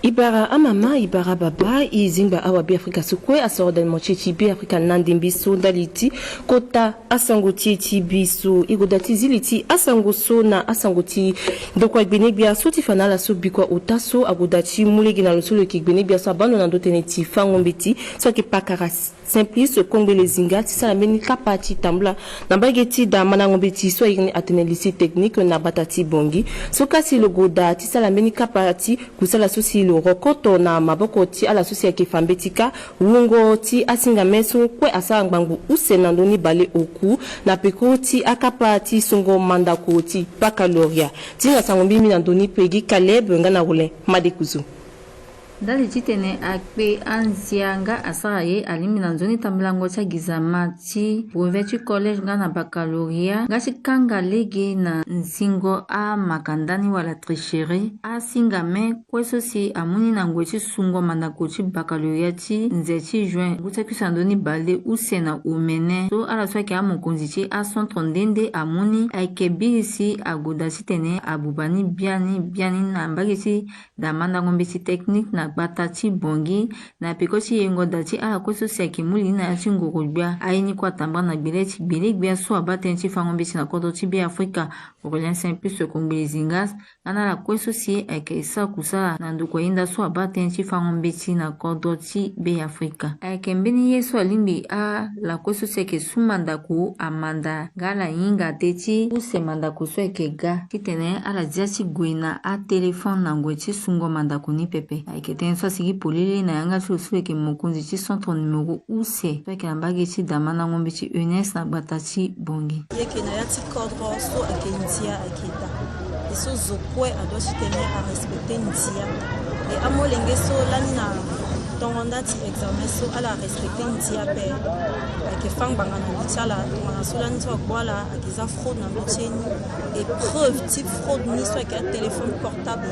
Ibara amama ibara baba izimba awabi Afrika sukwe asordel mochichi bi Afrika nandimbiso daliti kota asangoti tibiso igodati ziliti asangoso na asangoti dokwa gbenebia soti fanala so bikwa utaso agodati mulegi na losolo ki gbenebia so abano na doteneti fangombeti so ki pakara simplice kongbe zinga ti sala meni kapati tambla na bageti da manangombeti so igni atenelisi technique na batati bongi so kasi logo da ti sala meni kapati kusala sosi lo rokoto na maboko ti ala sosi ke fambetika wungo ti asinga meso kwe asa ngbangu usena ndoni bale oku na peko ti akapati sungo mandako ti baccalauréat ti na sangombi mi na ndoni pegi Caleb ngana role madekuzu Dali jitene akpe anzianga asaraye alimi na nzoni tambilango cha gizama ti brevet college ngana baccalauréat ngachi kanga lege na nzingo a makandani wala tricherie a singame kweso si amuni na ngwechi sungo mandako ti baccalauréat ti nzechi juin guta kisandoni bale usena umene so ala swaki a mokonzi ti a centre ndende amuni aike birisi agoda titene abubani biani na mbagisi da mandangombe ti technique na batati bongi na pekoti yengo dati ala kweso seki muli na ati ngorobia aini kwa tamba na gbeleti gbelegbia so abatenti fangombeti na kodo ti be Afrika Aurélien Saint-Plus kongbele zingas ana la kweso si eke isa kusala na ndoko inda so abatenti fangombeti na kodo ti be Afrika eke mbeni yeso alimbi a la kweso seki sumandako amanda gala yinga teti use mandako so eke ga kitene ala diati gwena a telefone na ngweti sungo mandako ni pepe eke tenso sigi polele na yanga chusu eke mokonzi ti centre numéro use peke ambage ti damana ngombe ti UNES na batati bongi yeke na yati kodro so ake ntia akita eso zokwe ado chitene a respecter ntia e amolenge so lana tongonda ti examen so ala respecter ntia pe ake fangbanga na bitala tongonda so lani to kwala ake za fraude na biteni et preuve ti fraude ni so ake téléphone portable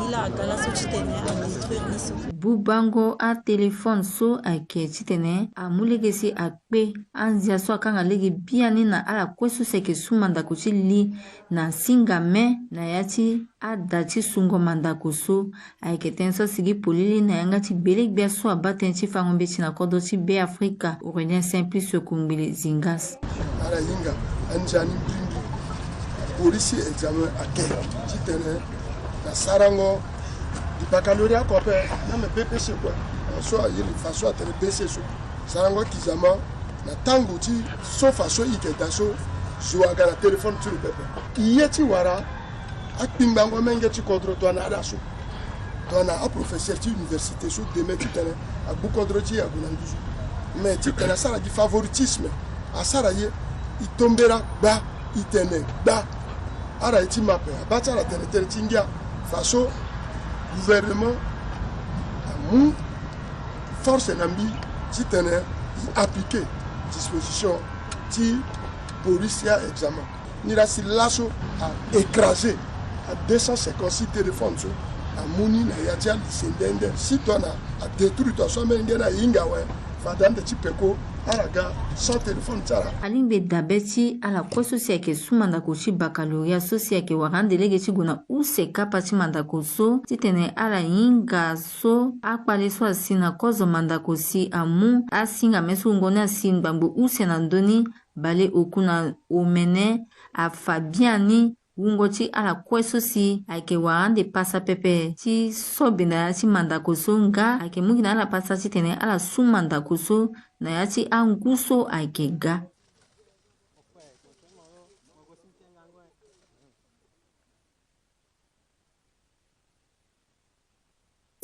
ila agala so chitene a détruire ni so bubango a téléphone so ake chitene a mulegesi akpe anzia so akanga legi biani na ala kweso seke sumandako ti li na singame na yati a dati sungo mandako so ake tenso sigi polili na yanga ti belegbia so abaten ti fangombe ti na kodo ti be Afrika Aurélien Saint-Plus kongbele zingas ala yinga anjani bindi polisi examen ake chitene na sarango di baccalauréat ko pe na me BPC quoi so yeli façon atele BPC so sarango kizama na tango ti so façon iketa so joaga na téléphone sur le pepe yeti wara akpimbango menge ti kodro to na adaso to na a professeur ti université so de mettre tene a bu kodro ti ya gunanduzu mais ti tene sara di favoritisme a sara ye itombera ba itene ba ara iti mape abatara tene tene tingia façon gouvernement amu force nambi ti tene appliquer disposition ti policier examen ni la si lasso a écrasé à 256 téléphones so amuni na yatia lisendende si tona a détruit to so mengena ingawe fadande ti peko araga sans téléphone tara alimbe dabeti ala kweso seke sumandako ti baccalauréat so seke warande lege ti guna use kapa ti mandako so titene ala yinga so akpale so asina kozo mandako si amu asinga meso ngoni asi ngbangbo use na ndoni bale okuna omene a fabiani wungo ti ala kweso si ake warande pasa pepe ti sobina ti mandako so nga ake mungina ala pasa ti tene ala su mandako so na ya ti anguso ake ga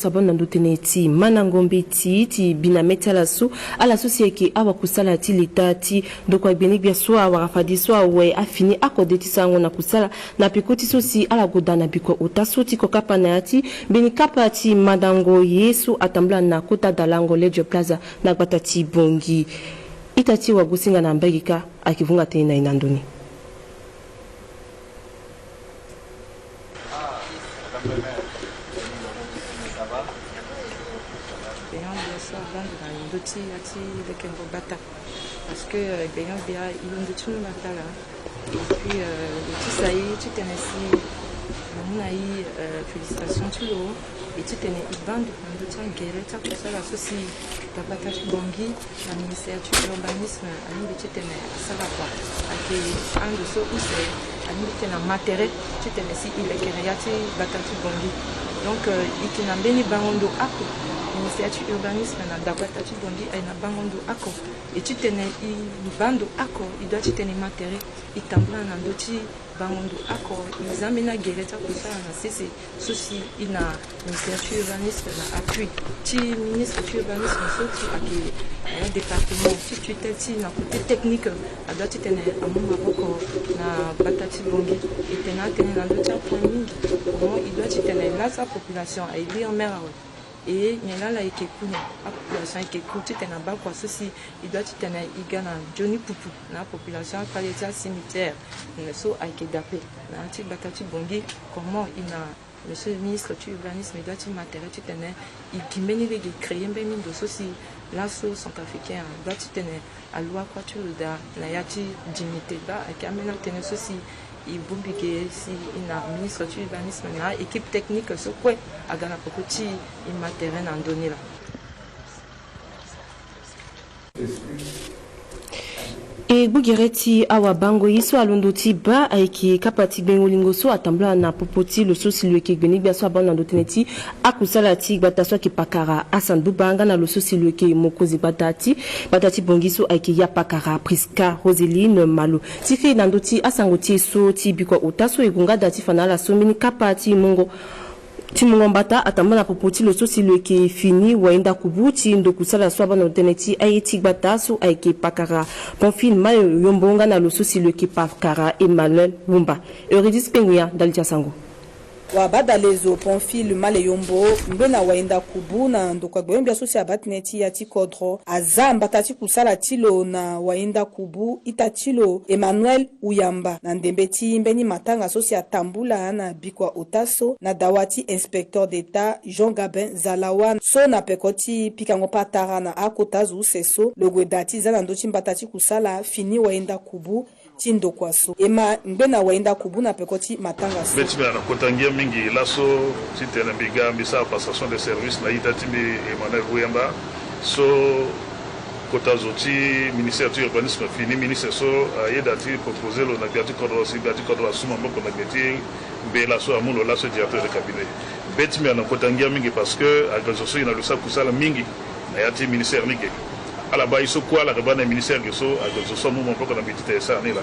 sabon na ndutene ti manangombe ti binameti ala so sieke awa kusala ti leta ti dokwa gbenebia so awa rafadi so awe afini akode ti sango na kusala na peko ti so si ala goda na bikwa ota so ti kokapa na ya ti beni kapa ti madango ye so atambla na kota dalango Lejo Plaza na gbata ti bongi ita ti wagusinga na mbegika akivunga teni na inandoni parce que bien il y a tout le matin là et puis le petit ça y est tu t'es resté Nai félicitations tout le haut. Et tu tenais une bande de Tchangere, tu as fait ça la société Tabatachi Bongi, la ministère de l'urbanisme, à l'île tu tenais ça va quoi. Avec un de ceux où c'est à l'île tu tenais matériel, tu tenais si il est Kereati Batati Bongi. Donc il tenait béni bangondo ako. Ministère de l'urbanisme na Tabatachi Bongi a une bangondo ako. Et tu tenais une bande ako, il doit tu tenais matériel, il t'embla un doti. Bangondo accord, ils amènent à guérir tout ça, c'est ceci, il a ministère de l'urbanisme appui, tu ministre de l'urbanisme sorti à un département, tu t'es na côté technique, à d'autres tu tenais à mon Maroc na Batati Bongi, et tenais dans d'autres points, comment il doit tu tenais là sa population à élire en mer. Et il y a là qui est la population qui est tu tenais bas quoi ceci il doit tu tenais il gagne Johnny Poupou la population pas les cimetière ne so a été dapé na anti Batati Bongi comment il a monsieur le ministre de l'urbanisme il doit tu matériel tu tenais il guimeni les créer un bénin de ceci là so sont africains doit tu tenais à loi quoi tu le da la yati dignité bas et amena tenais ceci il bombigué si il a ministre de l'urbanisme na équipe technique ce quoi à gana pokoti il matériel en donné là. E bugireti awa bango yiso alondo tiba aiki kapati bengolingo so atambla na popoti lo so silweke gbeni bia so abana ndo teneti akusala ti gbata so ki pakara asandu banga na lo so silweke mokozi batati bongiso aiki ya pakara Priska Roseline Malo tifi na ndoti asangoti so ti bikwa utaso egunga dati fanala so mini kapati mongo Timungombata atambana popoti lo so silweke fini waenda kubuti ndo kusala swaba na teneti ayeti gbataso aike pakara Bonfil mayo yombonga na lo so silweke pakara Emmanuel Wumba Eurydice Penguia Daltia Sango wabada lezo Bonfil male yombo mbena waenda kubu na ndokwa gbe sosi abatineti ya tikodro azamba tati kusala tilo na waenda kubu itatilo Emmanuel Uyamba na ndembeti mbeni matanga sosi atambula na bikwa otaso na dawati inspecteur d'état Jean Gabin Zalawan so na pekoti pikango patara na akotazu seso logwedati zana ndoti mbatati kusala fini waenda kubu tindo kwaso ema mbena waenda kubu na pekoti matanga so beti na kotangia mingi laso titena biga misa passation de service na itatimi Emmanuel Uyamba so kotazoti ministère de l'urbanisme fini ministère so ayedati proposer lo na biati kodro suma mboko na biati bela so amulo laso directeur de cabinet beti na kotangia mingi parce que agazoso ina lusa kusala mingi na yati ministère nige ala ba iso kwa la kabana ministère geso agazoso mu mboko na bitite sa ni la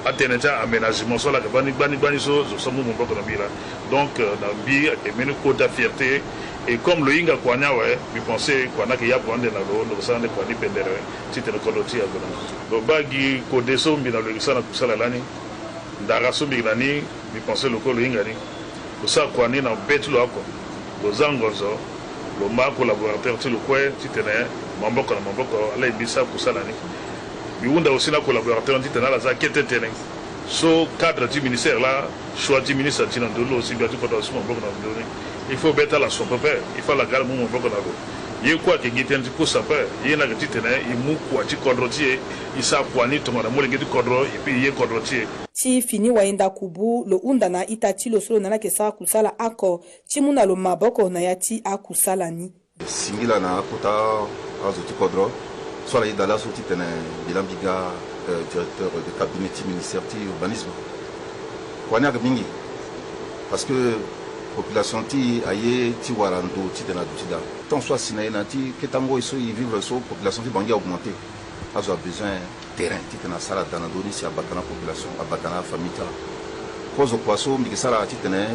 ateneta aménagement so la kabani bani so zo mu mboko na bila donc na bi emenu kota fierté. Et comme le Inga Kwanyawe, je pensais qu'on a qu'il y a pour un dénaro, nous sommes des Kwani Pendere, c'était le Koloti à Golan. Donc, Bagi, Kodeso, Mina le Sana Kusalalani, Daraso Milani, je pensais le Kolo Ingani, le Sa Kwani na Betu Loko, le Zangozo, le Ma collaborateur, le Kwe, Titene, Mamboko, Alain Bisa Kusalani. Il y a aussi un collaborateur, Titena, la Zakete Teneng. So, cadre du ministère là, choix du ministre Tinandolo, aussi bien tout pour il faut mettre la son papa, il faut la garder mon beaucoup d'abord. Il y a quoi qui est un petit peu sympa, il y a un petit peu il mou quoi, tu condrotier, il s'est poigné, tout le monde a moulé du condro, et puis il y a condrotier. Ti fini waenda kubu, lo undana itati lo solo nana kesa kusala ako, ti muna lo maboko na yati akusala ni. Singila na akota azuti kodro, soit la idala soti tene bilambiga directeur de cabinet ministère de l'urbanisme. Kwania mingi, parce que population ti aye ti warando ti tena dutida tant soit sinaina ti ketango iso y vivre so population ti bangi augmenter azo a besoin terrain ti tena sala dana doni si abatana population abatana famille ta cause poisson mi sala ti tena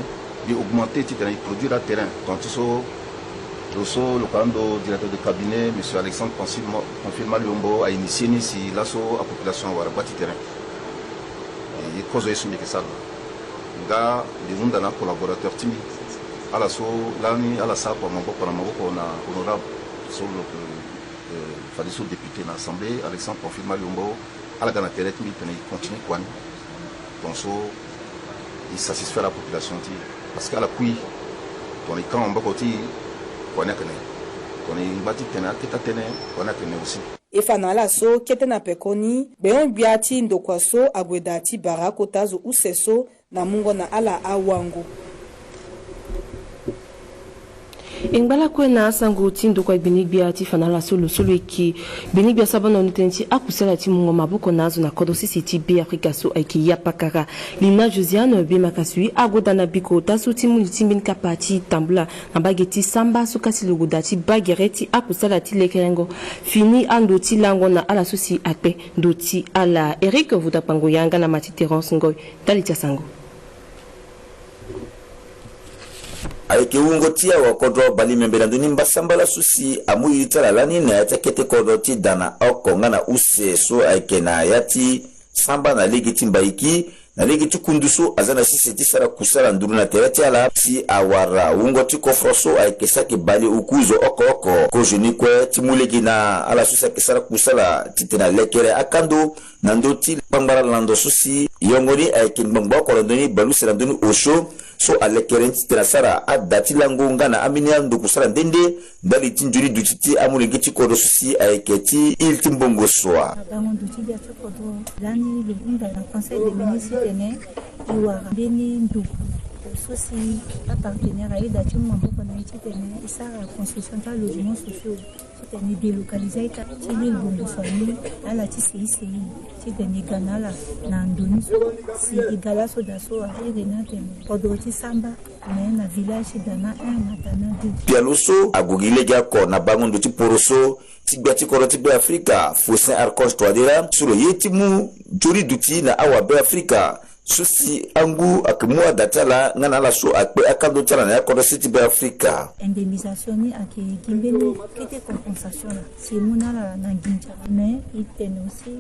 bi augmenter ti tena produire terrain donc so le kando directeur de cabinet monsieur Alexandre Confirma Lumbo a initié ni si l'asso a population wara bati terrain et cause iso mi sala nga les gens dans collaborateur timi à la so lani à la sa pour maboko na honorable sur le fallait sur député dans l'assemblée Alexandre Confirma Lumbo à la gana terre timi tenait continuer quoi donc so il satisfait la population ti parce qu'à la puis on est quand on va côté on est bati tena kita tena on a tena aussi efana la so ketena pekoni beon biati ndokwaso agwedati barakotazo useso na mungo na ala awango Ingbala kwena sango tindo kwa Benibia tifanala solo eki Benibia sabana nitenchi akusala ti mungo mabuko nazo na kodo sisi bi Afrika so aiki yapakara Lina Josiane bi makasui agoda na biko tasu ti muni timbin kapati tambula na bageti samba so kasi logoda ti bagereti akusala ti lekerengo fini ando ti lango na ala susi akpe ndoti ala Eric Vudapango yanga na Mati Terence Ngoy Talitia Sango ayeke ungo tia wa kodro bali membela nduni mbasambala susi amu yitala lani na yata kete kodro ti dana oko ngana use so ayeke na yati samba na ligi timbaiki na ligi ti kunduso azana sisi ti sara kusala nduru na tereti ala si awara ungo ti kofroso ayeke saki bali ukuzo oko ko jeni kue ti mulegi na ala susi ayeke sara kusala ti tena lekere akando na ndo ti pambara lando susi yongoni ayeke ngbangba oko ndoni balu sela ndoni osho so alekeren ti tena sara adati lango ngana amini ando kusala ndende ndali ti njuri duti ti amulegi ti kodo susi ayeke ti il ti mbongo soa bango duti dia ti kodo lani lobunga na conseil des ministres tene iwara beni ndugu sosi appartenir à ida ti maboko na ye ti tene e sara construction ta logement sociaux ti tene délocaliser ta ti lil bongo soani ala ti sei ti tene gana ala na ndoni so si igala so da so iri na tene kodo ti samba me na village ti dana 1 na dana 2 pialo so agogi legi ako na bango ndo ti poro so ti gbia ti koro ti be Afrika Faustin Archange Touadéra solo ye ti mu jori duti na awa be Afrika susi angu akimua datala ngana la so akpe akando tala na yakodo siti be Afrika indemnisation ni ake gimbeni kete compensation la si muna la na ginja mais il tene aussi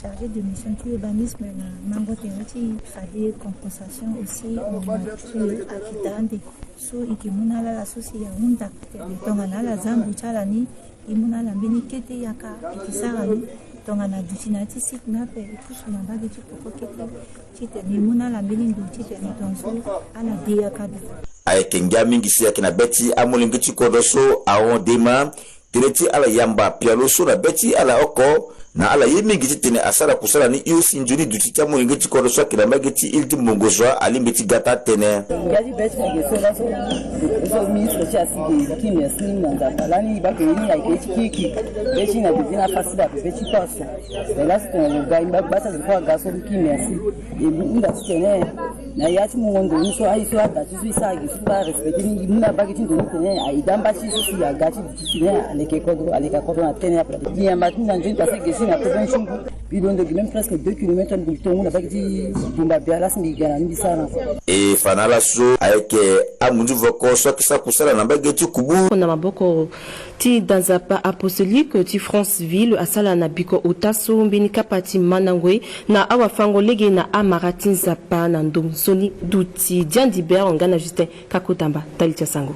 chargé de mission qui urbanisme na mango terati fade compensation aussi sur akitande so ikimuna la susi ya hunda tonga na la zambu chala ni imuna la mbeni kete yaka ikisara ni tonga na dutinati sit na pe kusu na bagi ti pokokete chite mimuna la mbeni ndu chite na tonso ala dia kada ayeke ngia mingi si yake na beti amulingi ti kodo so awon dema tene ti ala yamba pialo so na beti ala oko na ala ye mingi ti tene asara kusala ni iyo si njuni duti ti amulingi ti kodo so ayeke na mbage ti il ti mbongo so alimbe ti gata tene ngadi beti ayeke so laso so ministre ti asige ki mesni na nzapa lani bake ni ayeke ti kiki beti na beti na fasida beti kwaso e laso tene lo gai bata zi kwa gaso ki merci e nda ti tene na yati mungondo ni so ai so ada ti so isagi so ba respecte ni muna bage ti ndo tene ai damba ti so si agati ti tene aleke kodo aleka kodo na tene apra ni amba ti na njini pase na prevention bidondo même presque 2 km de tongo na bagiti dumba biala singi gana ni bisana e fanala so ayeke amundu voko so kisa kusala na bageti kubu na maboko ti danzapa apostolique ti Franceville asala na biko otaso mbini kapati manangwe na awa fango lege na amarati nzapa na ndom soni duti diandi ber ngana Justin Kakotamba Talitia Sango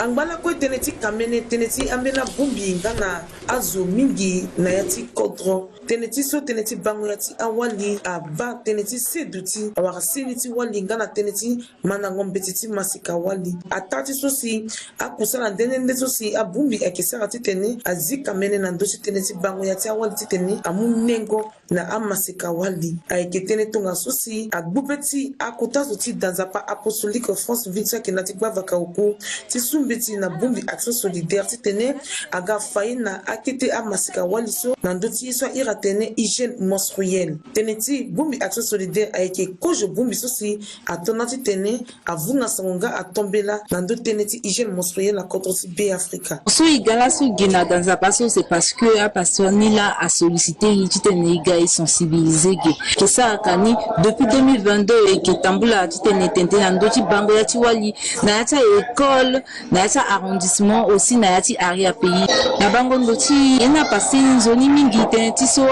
angbala ko teneti kamene teneti ambena bumbi ngana azo mingi na yati kodro teneti so teneti bango yati awali aba teneti seduti awara siniti wali ngana teneti manango mbetiti masika wali atati so si akusala ndende so si abumbi akesara titene azika mene na ndosi teneti bango yati awali titene amunengo na amasika wali aiketene tonga so si agbubeti akotazo ti danzapa apostolique Franceville kenati gbavaka oku ti beti na bumbi action solidaire ti tene aga fayi na akete amasika wali so na ndoti so ira tene hygiène menstruelle tene ti bumbi action solidaire ayeke kojo bumbi so si atona ti tene avunga sangonga atombela na ndo tene ti hygiène menstruelle na contre ti be Africa so igala so gena dans un passo c'est parce que a pasteur ni là a sollicité ti tene iga et sensibiliser que ça kani depuis 2022 et que tambula ti tene tente na ndoti bango ya ti wali na ya ta école na yata arrondissement aussi na yati area pays na bango ndoti ena passé zoni mingi teneti so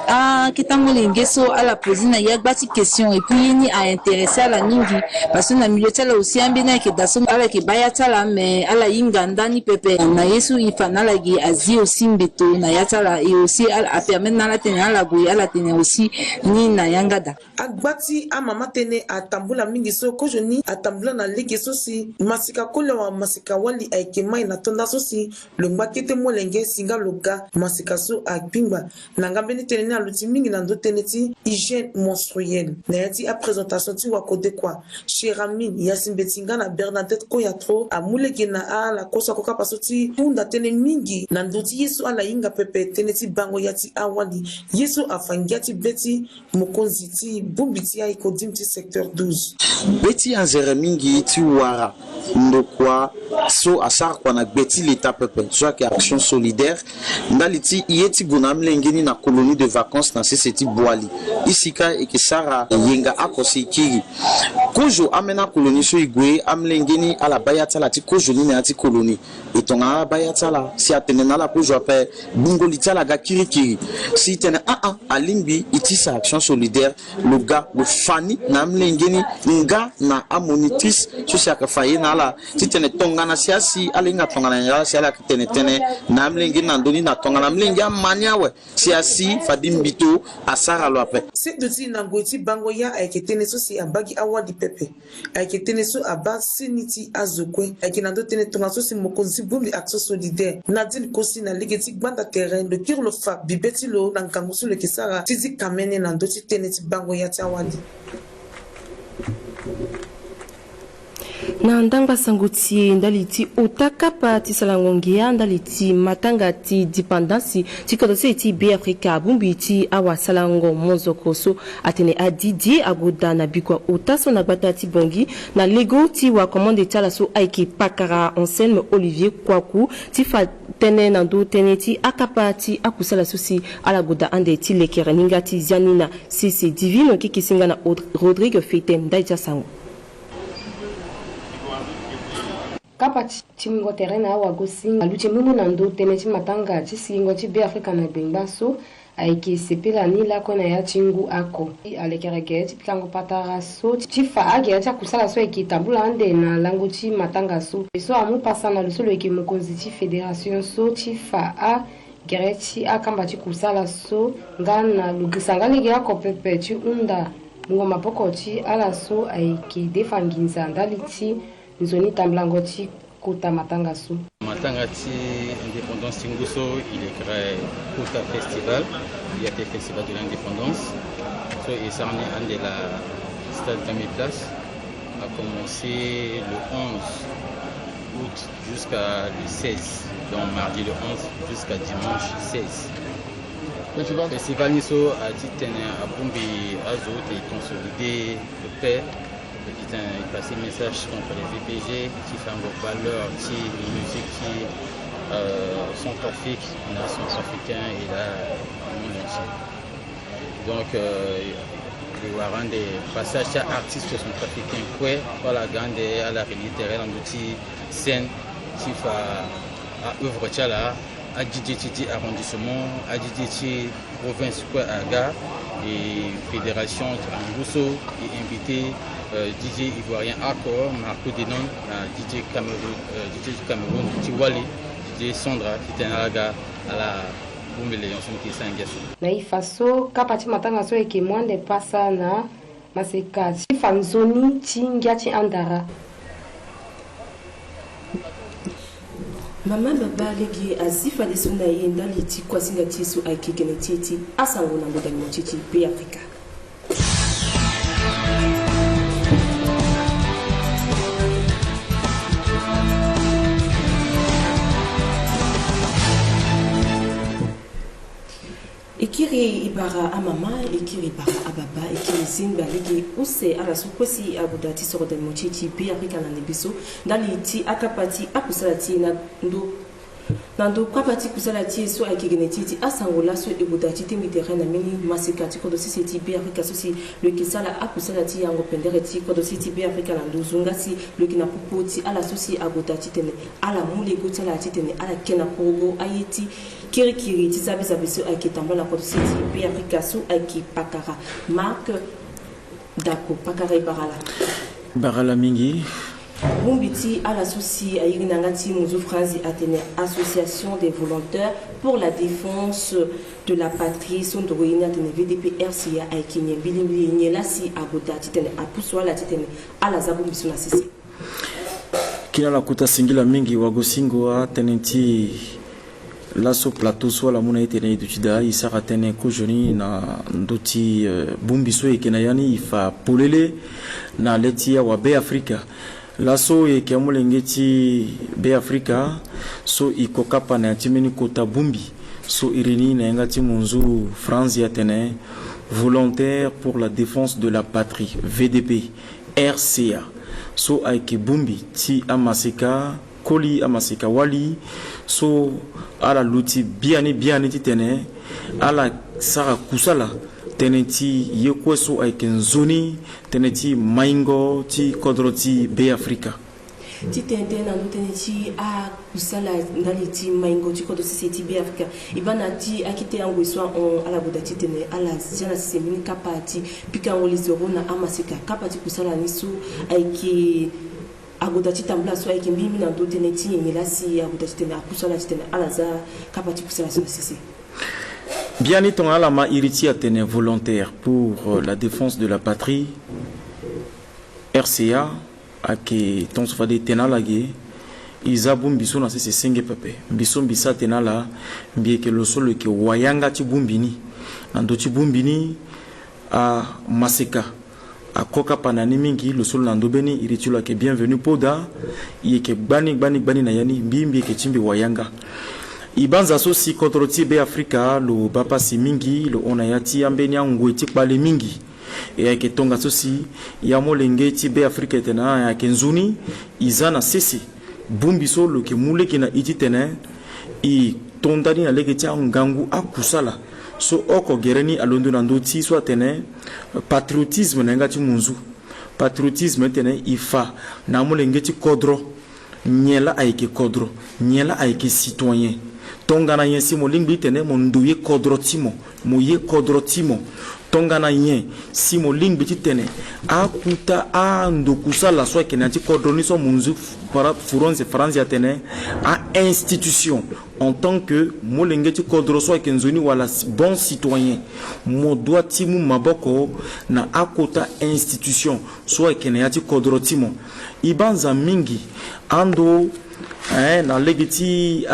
a ketamolenge so à la poser na yagbati question et puis ni a intéressé à la mingi parce que na milieu tala aussi ambena ke daso ala ke bayata la mais ala inganda ni pepe na yesu ifana la gi azi aussi mbeto na yata la et aussi a permettre na la tena la goya la Africa tene aussi ni na yangada agbati amama tene atambula mingi so kojoni atambula na lege so si masika kolewa masika wali aikemai na tonda so si longba kete molenge singa loga masika so agbimba nangambeni tene na luti mingi na ndo tene ti hygiène menstruelle na yati a présentation ti wakode kwa Cheramine yasimbetinga na Bernadette Koyatro amulege na ala kosa koka pasoti tunda tene mingi na ndo ti yesu ala inga pepe tene ti bango yati awali yesu afangiati beti mokonzi ti bumbiti ya ikodim ti secteur 12 beti anzere mingi ti wara ndokwa so asar kwa na beti l'état pepe so ke action solidaire ndali ti yeti guna mlengeni na colonie de vacances na seti boali isika ekisara yenga akosi kiri kojo amena colonie so igwe amlengeni ala bayata la ti kojo ni na ti colonie etonga bayata la si atenena la kojo ape bungoli tala ga kiri si tene alimbi itisa action solidaire le gars le fani na mlengeni nga na amonitrice so si akafaye na la ti tene tonga na siasi alinga tonga na ya si ala tene na mlengeni na ndoni na tonga na mlengi amania we siasi fadimbito asara lo ape c'est de ti na ngoti bango ya aiketene so si abagi awadi pepe aiketene so aba siniti azokwe aikenando tene tonga so si mokonzi bumbi action solidaire Nadine Kosi na ligeti gbanda terrain de kirlo fa bibeti lo na nkango so le kisara tizi kamene na ndoti tene ti bango ya ti awadi na ndanga sanguti ndali ti otakapa ti salangongia ndali ti matanga ti dependance ti kodosi ti be Africa bumbi ti awa salango monzoko so atene adidi agoda na bikwa otaso na gbata ti bongi na lego ti wa commande tala so aiki pakara Anselme Olivier Kwaku ti fa tene na ndo tene ti akapa ti akusala so si alagoda ande ti lekere ninga ti zianina sisi divine kikisinga na Rodrigue Feten ndaija sango kapa timingo terena awa gosinga luche mumu na ndo tene ti matanga ti singo ti be Africa na bengba so aiki sepela ni la kona ya chingu ako alekerege ti pikango patara so ti fa age ti akusala so aiki tambula ande na lango ti matanga so amu pasa na lusolo aiki mokonzi ti fédération so ti fa a gere ti akamba ti kusala so nga na lugisa nga lege ako pepe ti unda ngoma poko ti ala so aiki defanginza ndali ti nzoni tamblango ti kota matanga so matanga ti indépendance tinguso il est créé kota festival il y a des festivals de l'indépendance so et ça en est un de la stade de mes places a commencé le 11 août jusqu'à le 16 donc mardi le 11 jusqu'à dimanche 16 festival niso a dit tene a bombi azo te consolider le paix. Il passe un message contre les VPG qui font vos valeurs, qui musique qui sont trafic, sont africains et là, le monde entier. Donc, il y aura des passages artistes qui sont trafiqués, quoi, voilà, grande à la réalité, dans l'outil scène qui fait à œuvre là, à DJ arrondissement, à DJ province, quoi, à Ga, et fédération en Rousseau, et invité. DJ ivoirien Accor, Marco Denon, DJ Cameroun, Tiwali, DJ Sandra, qui était à la Bumbele, on s'en tient à Gassou. Na ifaso kapati matanga so eke mwande pasa na maseka ti fanzoni tingia ti andara. Mama baba legi azifa de suna yenda liti kwa singa tisu aiki genetiti asango na ngoda mochichi be Africa. Ekiri ibara amama, ekiri ibara ababa, ekiri zimba legi use ala sukwesi abuda ti soro de mochichi be Africa na nebiso ndali ti akapati akusala ti na ndo kapati kusala ti so akigenetiti asangola so ebuda ti temi terrain na mini masika ti kodo si ti be Africa so si le kisala akusala ti yango pendere ti kodo si ti be Africa na ndo zunga si le kina popo ti ala so si abuda ti tene ala mule go tala ti tene ala kena pogo ayeti kirikiri ti sabi so akitamba na kodo si ti be Africa so aki pakara Marc Dako pakara barala mingi Bumbiti à l'associé à Irinangati Mouzo Franzi Athénée, association des volontaires pour la défense de la patrie, son de Royina de VDP RCA à Kenya, Bilimbi, Nielasi, Agoda, Titane, à Poussoala, Titane, à la Zabumbi na Sisi. Kina la kuta singila mingi wagosingo a tenenti laso plateau soit la mona etene dutida isara tene ko joni na ndoti bumbiso e kenayani ifa polele na letia wa be Africa laso e kiamulengeti be Africa so ikokapa na timeni kota bumbi so irini na ngati munzu France ya tene volontaire pour la défense de la patrie VDP RCA so aiki bumbi ti amaseka koli amaseka wali so ala luti biani ti tene ala sara kusala teneti yekweso aiki nzoni teneti maingo ti kodroti be Africa ti tente na teneti a kusala ndali ti maingo ti kodroti seti be Africa ibana ti akite yango so on ala bodati tene ala jana semini kapati pika ngoli zoro na amaseka kapati kusala nisu aiki agodati tambla so aiki mbimi na ndo teneti ngelasi agodati tene akusala tene ala za kapati kusala so sisi. Bien étant à la ma iriti atene volontaire pour la défense de la patrie RCA ake ton sofa de tenalage izabum biso na sese senge pepe biso bisa tenala mbieke lo solo ke wayanga ti bumbini na ndo ti bumbini a maseka a koka panani mingi lo solo na ndo beni iritula ke bienvenue poda yeke bani na yani mbimbi ke chimbi wayanga ibanza so si kontroti be Africa lo bapa si mingi lo onayati ambeni angweti pale mingi e ake tonga so si ya molenge ti be Africa tena ya kenzuni izana sisi bumbi so lo ke mule ke na iti tena i tondani na lege ti ngangu akusala so oko gereni alondo na ndoti so tena patriotisme na ngati munzu patriotisme tena ifa na molenge ti kodro nyela aike kodro nyela aike citoyen tongana yen si mo lingbi tene mo nduye kodro timo mo ye kodro timo tongana yen si mo lingbi tene akuta a ndokusa la so ke nanti kodro ni so munzu para furonze France ya tene a institution en tant que mo lengeti kodro so ke nzoni wala bon citoyen mo doit timu maboko na akota institution so ke nanti kodro timo ibanza mingi ando na legiti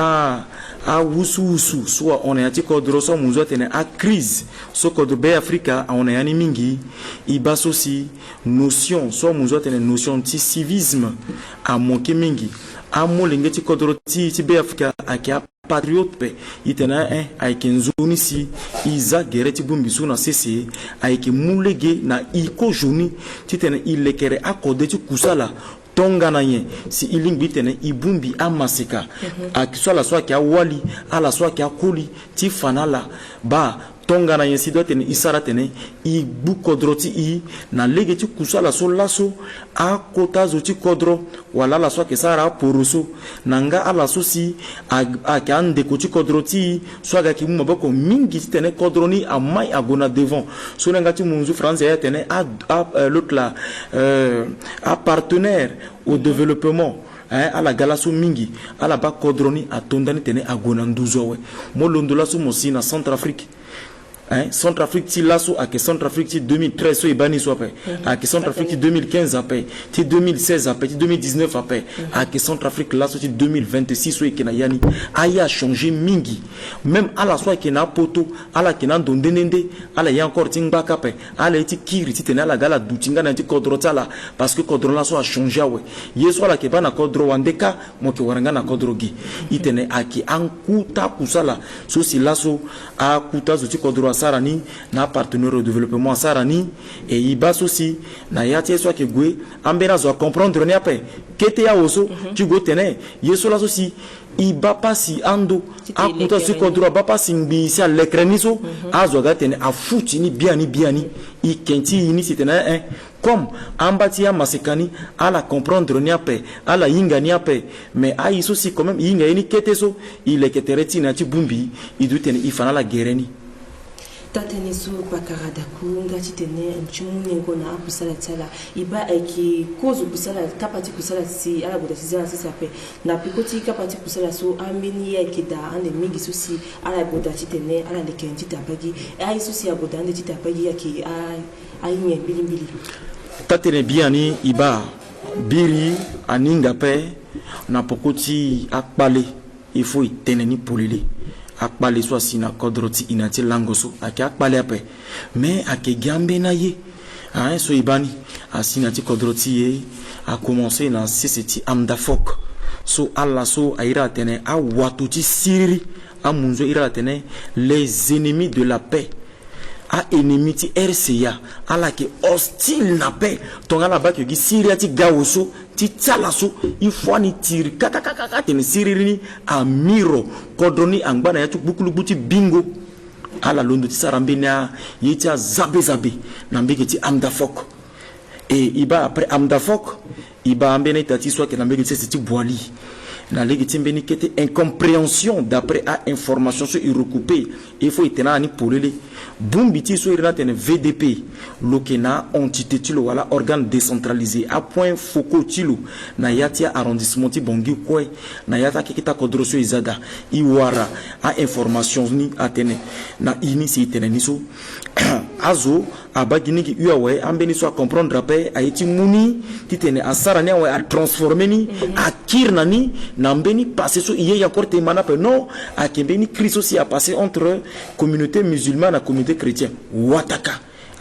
a wusu soit on est ati kodro so munzo tene a crise so kodro be Africa on est ani mingi ibaso si notion so munzo tene notion ti civisme a manqué mingi a molengeti kodro ti be Africa a patriote pe itena aiki nzuni si iza gereti bumbisu na sese aiki mulege na iko joni titena ilekere akode ti kusala tongana yen si ilingbi tene ibumbi amaseka akiswala so ki awali ala so ki akuli ti fanala ba tongana yen si do tene isara tene i bu kodroti i na lege ti kusala so laso akota zo ti kodro wala la so ki sara poroso nanga ala so si aka ande ko ti kodroti so aga ki mu bako mingi tene kodroni amai agona devant so nanga ti munzu France ya tene l'autre là a partenaire au développement à la galaso mingi à la bas kodroni a tondani tene agona nduzo we mo londola so mosi na Centrafrique Centrafrique ti lasso à que Centrafrique ti 2013 so ibani so après à que Centrafrique ti 2015 après ti 2016 après ti 2019 après à que Centrafrique lasso ti 2026 so ikena yani aya changé mingi même à la soie kena poto à la kena ndondenende à la ya encore tingba kape à la ti kiri ti tena la gala dutinga na ti kodrota la parce que kodro la so a changé ouais yeso la ke bana kodro wandeka mo ke waranga na kodro gi itene aki ankuta kusala so si lasso a kuta zo ti kodro sarani na partenaire au développement sarani et ibas aussi na yati so ke gwe ambena zo comprendre ni après kete ya oso tu go tene yeso la aussi iba pasi ando akuta su kodro ba pasi mbi si alekreniso azo ga tene afuti ni biani i kenti ni sitena comme ambati ya masekani ala comprendre ni après ala yinga ni après mais a iso si quand même yinga ni kete so il est ketereti na ti bumbi i dutene ifana la gereni tatene so bakarada kunga chitene mchumune ngona kusala tsala iba eki kozo kusala kapati kusala si ala boda si sisi ape na pikoti kapati kusala so ambeni eki da ande mingi susi ala boda chitene ala lekenti tabagi ai susi ya boda ande chitapagi yaki ai nye bilimbili tatene biani iba biri aninga pe na pokoti akpale il faut iteneni polili akpale so sina kodroti inati langoso ake akpale ape mais ake gambe na ye hein so ibani asina ti kodroti ye a commencé na sisiti amdafok so alla so aira tene a watuti siri a munzo ira tene les ennemis de la paix a ennemi ti RCA ala ke hostile na paix tonga la ba ke gi Syria ti gawoso ti tsalaso il faut ni tiri kaka tene siririni a miro kodroni angba na ya tu bukulu ti bingo ala londo ti sarambe na yiti a zabe na mbeke ti amdafok et iba après amdafok iba ambene tati soit que na mbeke ti boali na légitime ni kete incompréhension d'après à information sur recoupé il faut itena ni polele bumbiti so irina tene VDP lokena entité tilo wala organe décentralisé à point foko tilo na yatia arrondissement ti bongi kwe na yata kikita kodroso izada iwara a information ni atene na ini si tene niso azo abagini ki uawe ambeni so comprendre après aiti muni titene asara ni awe a transformer ni akirna ni nambeni passé so iye ya korte mana pe non akembeni Christ aussi a passé entre communauté musulmane et communauté chrétienne wataka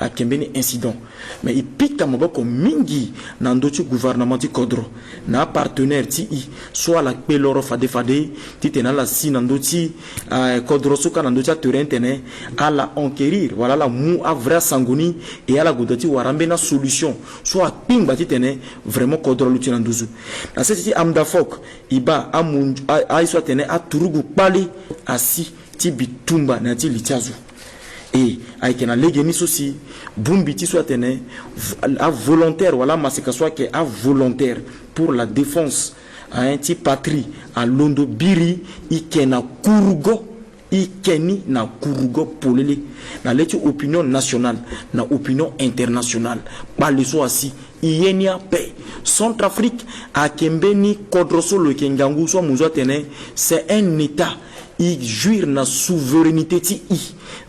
akembeni incident mais il pique maboko mingi na ndoti gouvernement ti kodro na partenaire ti i soit la peloro fade titena la si na ndoti kodro suka na ndoti terrain tene ala enquérir voilà la mu a vrai sangoni et ala godati warambe na solution soit ping titene vraiment kodro luti na nduzu na c'est amdafok iba amun a soit tene a turugu pali asi ti bitumba na ti litiazu et avec un léguénis aussi bumbiti soit tene à volontaire voilà masika soit que à volontaire pour la défense à un petit patrie à londo biri ikena kurugo ikeni na kurugo polele na leti opinion nationale na opinion internationale par les so asi ienia paix Centrafrique a kembeni kodroso le kengangu so muzo tene c'est un état il jouir na souveraineté ti i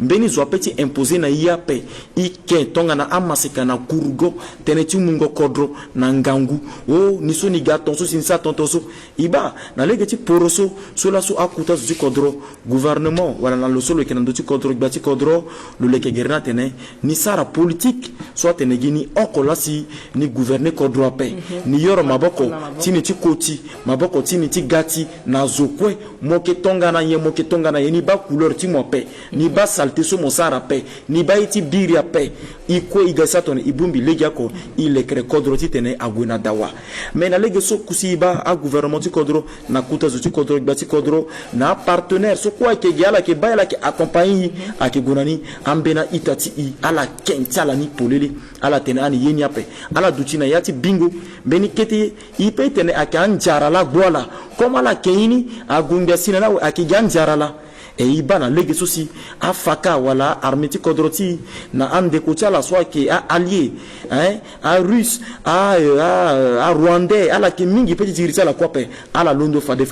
mbeni zo peti imposer na iape i ke tonga na amaseka na kurugo teneti mungo kodro na ngangu o niso ni gaton so sinsa tontoso iba na legeti poroso so la so akuta zu kodro gouvernement wala na losolo ke na ndoti kodro gbati kodro lo leke gerna tene ni sara politique soit tene gini okolasi ni gouverner kodro ape ni yoro maboko tini ti koti maboko tini ti gati na zokwe moke tonga na ye moke tonga na ye ni ba couleur ti mo pe ni ba salté so mo sara pe ni ba iti biri a pe iko igasa ton ibumbi legi ako il crée kodro ti tene aguna dawa mais na legi so kusi ba a gouvernement ti kodro na kuta zo ti kodro gbati kodro na partenaire so kwa ke gala ke ba la ke accompagner a ke gunani ambena itati i ala kentala ni polele ala tene ani yeni ape ala dutina yati bingo beni kete ipe tene akanjara la bola comme la keini agunga sinana akiganjara la et ibana legi sosi afaka wala armeti kodroti na ande kocha la soit qui a allié hein a russe a rwandais ala ke mingi petit dirisa la kwape ala londo fade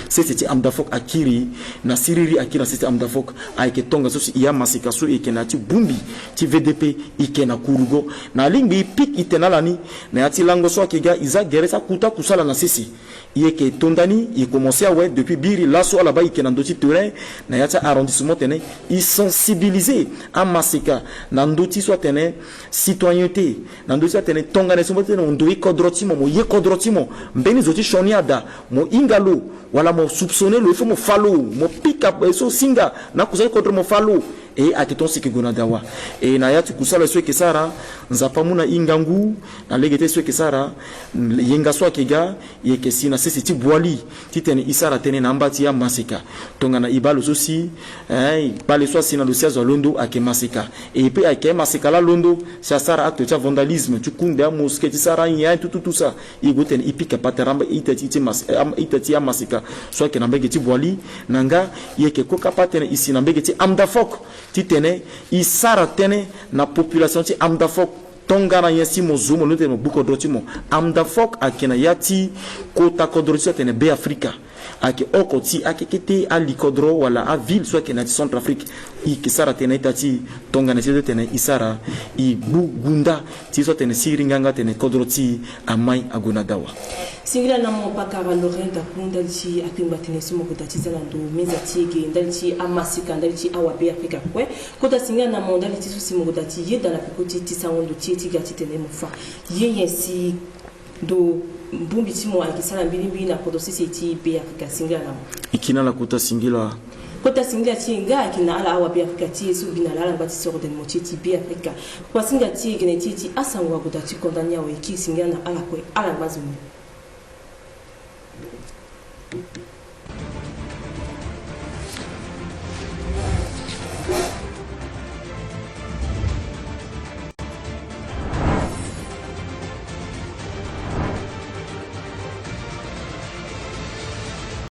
c'est amdafok akiri na siriri akira c'est amdafok aike tonga sosi iya masika so ikena ti bumbi ti VDP ikena kurugo na lingi pik itenala ni na ati lango so kiga iza geresa kuta kusala na sisi yeke tondani il commençait ouais depuis biri la so ala ba ikena ndoti terrain na yata arrondissement tene i sensibiliser a masika na ndoti so tene citoyenneté na ndoti so tene tonga ne so tene ndo ikodrotimo mo yekodrotimo mbeni zoti shoniada mo ingalo wala mo soupçonner le faut mo follow mo pick up so singa na kusa kodro mo follow et aketon sikigona dawa et na yati kusala so kesara nzapamuna ingangu na legete so kesara yenga so kiga yekesi na sisi ti boali titene isara tene na mbati ya masika tonga na ibalo sosi bale so sina lusia zo londo ake masika et pe ake masika la londo sa sara acte de vandalisme tu kunda mosquée ti sara ya tout ça igoten ipika pateramba itati ya masika so ke na mbege ti boali nanga yeke koka patene isi na mbege ti amdafok titene isara tene na population ti amda fok tongana yasi mo zumo no tene buko drotimo amda fok akena yati kota kodrotio tene be Afrika ake okoti ake kete a likodro wala a ville soit kenati Centrafrique i kisara tene tati tongana se tene isara i bugunda ti so tene siringanga tene kodroti amai aguna dawa singira na mo pakara lorenta kunda ci akimba tene sumo kutati zana ndo meza tige ndalci amasika ndalci awabe Afrika kwe kota singira na mo ndalci susimo kutati yeda la pikoti tisangondo tiga tene mufa yensi do mbumbi timo akisala mbili na kodo sisi be Afrika singira na ikina la kota singira tinga kina ala awa be Afrika ti su bina la mbati soro de mochiti be Afrika kwa singa ti genetiti asangwa kutati kondanya we ki singira na ala kwe ala mazuni